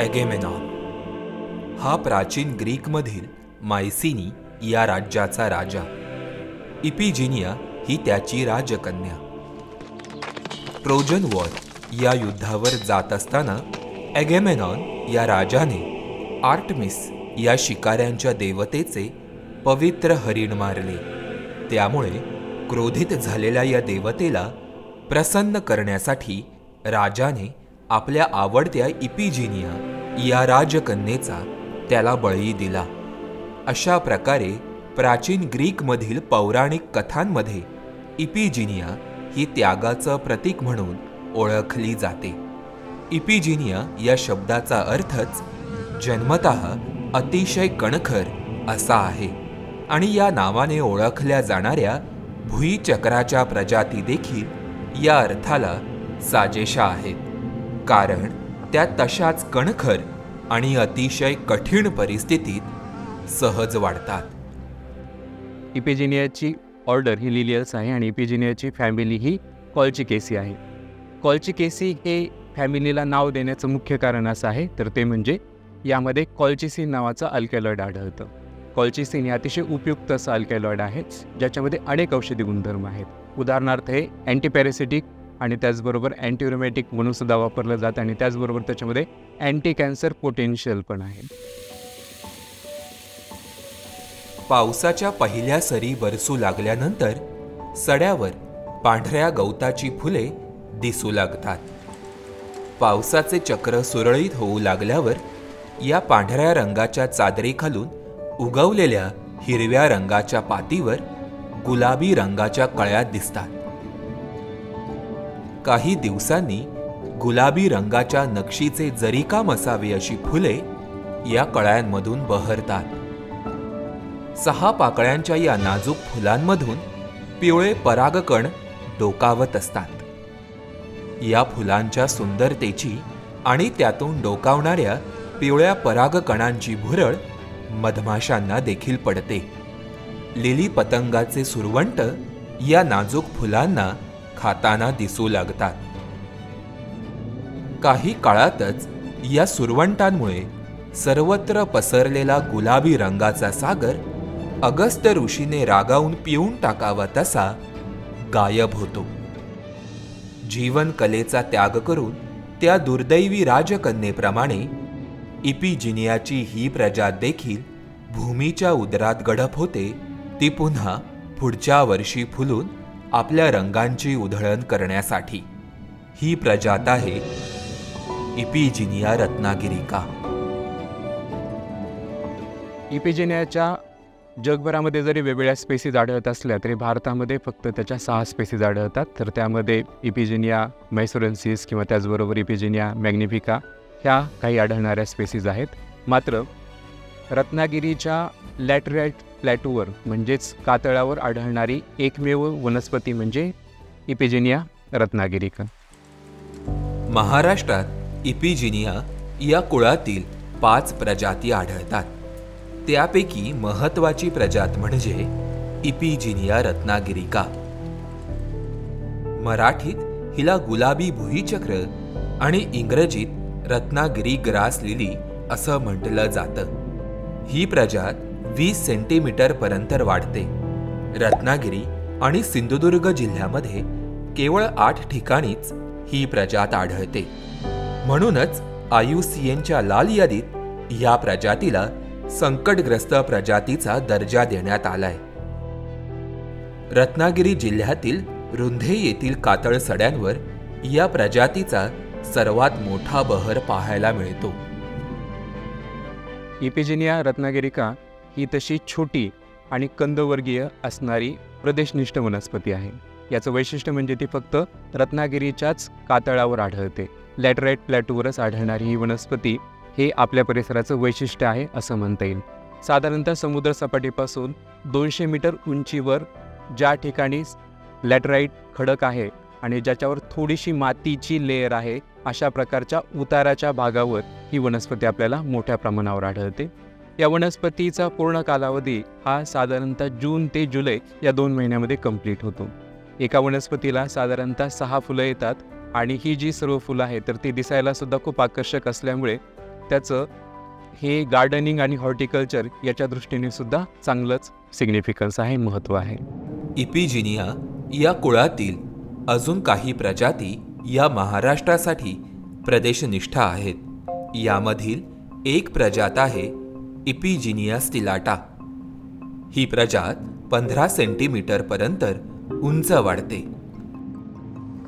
ॲगेमेनॉन हा प्राचीन ग्रीकमधील मायसिनी या राज्याचा राजा. इपिजिनिया ही त्याची राजकन्या. ट्रोजन वॉर या युद्धावर जात असताना ॲगेमेनॉन या राजाने आर्टमिस या शिकाऱ्यांच्या देवतेचे पवित्र हरिण मारले. त्यामुळे क्रोधित झालेल्या या देवतेला प्रसन्न करण्यासाठी राजाने आपल्या आवडत्या इपिजिनिया या राजकन्येचा त्याला बळी दिला. अशा प्रकारे प्राचीन ग्रीकमधील पौराणिक कथांमध्ये इपिजिनिया ही त्यागाचं प्रतीक म्हणून ओळखली जाते. इपिजिनिया या शब्दाचा अर्थच जन्मतः अतिशय कणखर असा आहे आणि या नावाने ओळखल्या जाणाऱ्या भुईचक्राच्या प्रजाती देखील या अर्थाला साजेशा आहेत, कारण त्या तशाच कणखर आणि अतिशय कठीण परिस्थितीत सहज वाढतात. इपिजिनियाची ऑर्डर ही लिलियस आहे आणि इपिजिनियाची फॅमिली ही कॉल्चिकेसी आहे. कॉल्चिकेसी हे फॅमिलीला नाव देण्याचं मुख्य कारण असं आहे तर ते म्हणजे यामध्ये कॉल्चिसिन नावाचं अल्कॅलॉइड आढळतं. कॉल्चिसिन हे अतिशय उपयुक्त असं अल्कॅलॉइड आहे ज्याच्यामध्ये अनेक औषधी गुणधर्म आहेत. उदाहरणार्थ हे अँटीपॅरेसिटिक आणि त्याचबरोबर अँटीरुमॅटिक म्हणून सुद्धा वापरलं जातं आणि त्याचबरोबर त्याच्यामध्ये अँटी कॅन्सर पोटेन्शियल पण आहे. पावसाच्या पहिल्या सरी बरसू लागल्यानंतर सड्यावर पांढऱ्या गवताची फुले दिसू लागतात. पावसाचे चक्र सुरळीत होऊ लागल्यावर या पांढऱ्या रंगाच्या चादरीखालून उगवलेल्या हिरव्या रंगाच्या पातीवर गुलाबी रंगाच्या कळ्या दिसतात. काही दिवसांनी गुलाबी रंगाच्या नक्षीचे जरीकाम असावे अशी फुले या कळ्यांमधून बहरतात. 6 पाकळ्यांच्या या नाजूक फुलांमधून पिवळे परागकण डोकावत असतात. या फुलांच्या सुंदरतेची आणि त्यातून डोकावणाऱ्या पिवळ्या परागकणांची भुरळ मधमाशांना देखील पडते. लिली पतंगाचे सुरवंट या नाजूक फुलांना खाताना दिसू लागतात. काही काळातच या सुरवंटांमुळे सर्वत्र पसरलेला गुलाबी रंगाचा सागर अगस्त्य ऋषीने रागावून पिऊन टाकावा तसा गायब होतो. जीवन कलेचा त्याग करून त्या दुर्दैवी राजकन्येप्रमाणे इपिजिनियाची ही प्रजा देखील भूमीच्या उदरात गडप होते. ती पुन्हा पुढच्या वर्षी फुलून आपल्या रंगांची उधळण करण्यासाठी. ही प्रजात आहे इपिजिनिया रत्नागिरिका. इपिजिनियाच्या जगभरामध्ये जरी वेगवेगळ्या स्पेसीज आढळत असल्या तरी भारतामध्ये फक्त त्याच्या 6 स्पेसीज आढळतात. तर त्यामध्ये इपिजिनिया मैसोरेन्सिस किंवा त्याचबरोबर इपिजिनिया मॅग्निफिका ह्या काही आढळणाऱ्या स्पेसीज आहेत. मात्र रत्नागिरीच्या लॅटराइट प्लॅटूवर म्हणजेच कातळावर आढळणारी एकमेव वनस्पती म्हणजे इपिजिनिया रत्नागिरिका. महाराष्ट्रात इपिजिनिया या कुळातील 5 प्रजाती आढळतात. त्यापैकी महत्त्वाची प्रजात म्हणजे इपिजिनिया रत्नागिरिका. मराठीत हिला गुलाबी भुईचक्र आणि इंग्रजीत रत्नागिरी ग्रास लिली असं म्हटलं जातं. ही प्रजात 20 सेंटीमीटर पर्यंत वाढते. रत्नागिरी आणि सिंधुदुर्ग जिल्ह्यामध्ये केवळ 8 ठिकाणीच ही प्रजात आढळते. म्हणूनच IUCNच्या लाल यादीत या प्रजातीला संकटग्रस्त प्रजातीचा दर्जा देण्यात आलाय. रत्नागिरी जिल्ह्यातील रुंधे येथील कातळ सड्यांवर या प्रजातीचा सर्वात मोठा बहर पाहायला मिळतो. इपिजिनिया रत्नागिरिका ही तशी छोटी आणि कंदवर्गीय असणारी प्रदेशनिष्ठ वनस्पती आहे. याचं वैशिष्ट्य म्हणजे ती फक्त रत्नागिरीच्याच कातळावर आढळते. लॅटराइट प्लॅटूवरच आढळणारी ही वनस्पती हे आपल्या परिसराचं वैशिष्ट्य आहे असं म्हणता येईल. साधारणतः समुद्र सपाटीपासून 200 मीटर उंचीवर ज्या ठिकाणी लॅटराइट खडक आहे आणि ज्याच्यावर थोडीशी मातीची लेयर आहे अशा प्रकारच्या उताराच्या भागावर ही वनस्पती आपल्याला मोठ्या प्रमाणावर आढळते. या वनस्पतीचा पूर्ण कालावधी हा साधारणतः जून ते जुलै या 2 महिन्यामध्ये कंप्लीट होतो. एका वनस्पतीला साधारणतः 6 फुलं येतात आणि ही जी सर्व फुलं आहेत तर ती दिसायला सुद्धा खूप आकर्षक असल्यामुळे त्याचं हे गार्डनिंग आणि हॉर्टिकल्चर याच्या दृष्टीने सुद्धा चांगलंच सिग्निफिकन्स आहे, महत्त्व आहे. इपिजिनिया या कुळातील अजून काही प्रजाती या महाराष्ट्रासाठी प्रदेशनिष्ठ आहेत. यामधील एक प्रजात आहे इपिजिनिया स्टिलाटा. ही प्रजात 15 सेंटीमीटरपर्यंत उंच वाढते.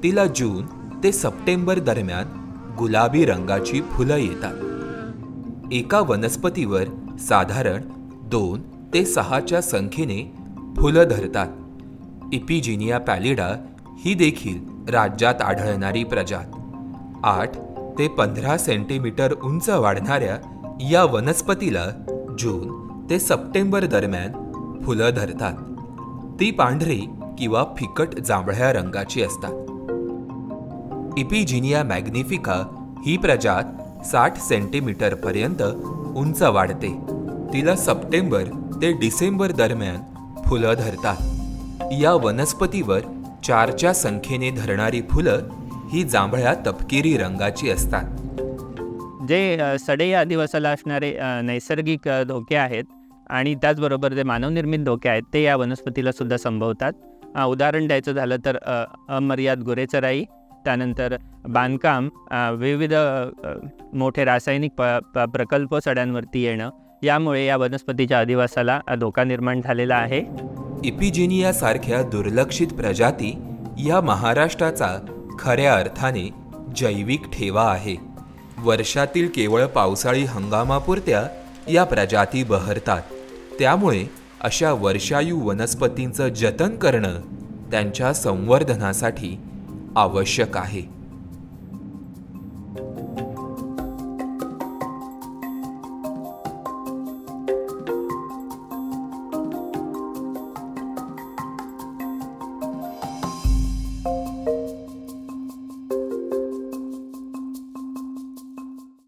तिला जून ते सप्टेंबर दरम्यान गुलाबी रंगाची फुलं येतात. एका वनस्पतीवर साधारण 2 ते 6च्या संख्येने फुलं धरतात. इपिजिनिया पॅलिडा ही देखील राज्यात आढळणारी प्रजात. 8 ते 15 सेंटीमीटर उंच वाढणाऱ्या या वनस्पतीला जून ते सप्टेंबर दरम्यान फुलं धरतात. ती पांढरी किंवा फिकट जांभळ्या रंगाची असतात. इपिजिनिया मॅग्निफिका ही प्रजात 60 सेंटीमीटरपर्यंत उंच वाढते. तिला सप्टेंबर ते डिसेंबर दरम्यान फुलं धरतात. या वनस्पतीवर 4च्या संख्येने धरणारी फुलं ही जांभळ्या तपकिरी रंगाची असतात. जे सडे या अधिवासाला असणारे नैसर्गिक धोके आहेत आणि त्याचबरोबर जे मानवनिर्मित धोके आहेत ते या वनस्पतीला सुद्धा संभवतात. उदाहरण द्यायचं झालं तर अमर्याद गुरेचराई, त्यानंतर बांधकाम, विविध मोठे रासायनिक प्रकल्प सड्यांवरती येणं, यामुळे या वनस्पतीच्या अधिवासाला धोका निर्माण झालेला आहे. इपिजिनिया सारख्या दुर्लक्षित प्रजाती या महाराष्ट्राचा खऱ्या अर्थाने जैविक ठेवा आहे. वर्षातील केवळ पावसाळी हंगामापुरत्या या प्रजाती बहरतात. त्यामुळे अशा वर्षायू वनस्पतींचं जतन करणं त्यांच्या संवर्धनासाठी आवश्यक आहे.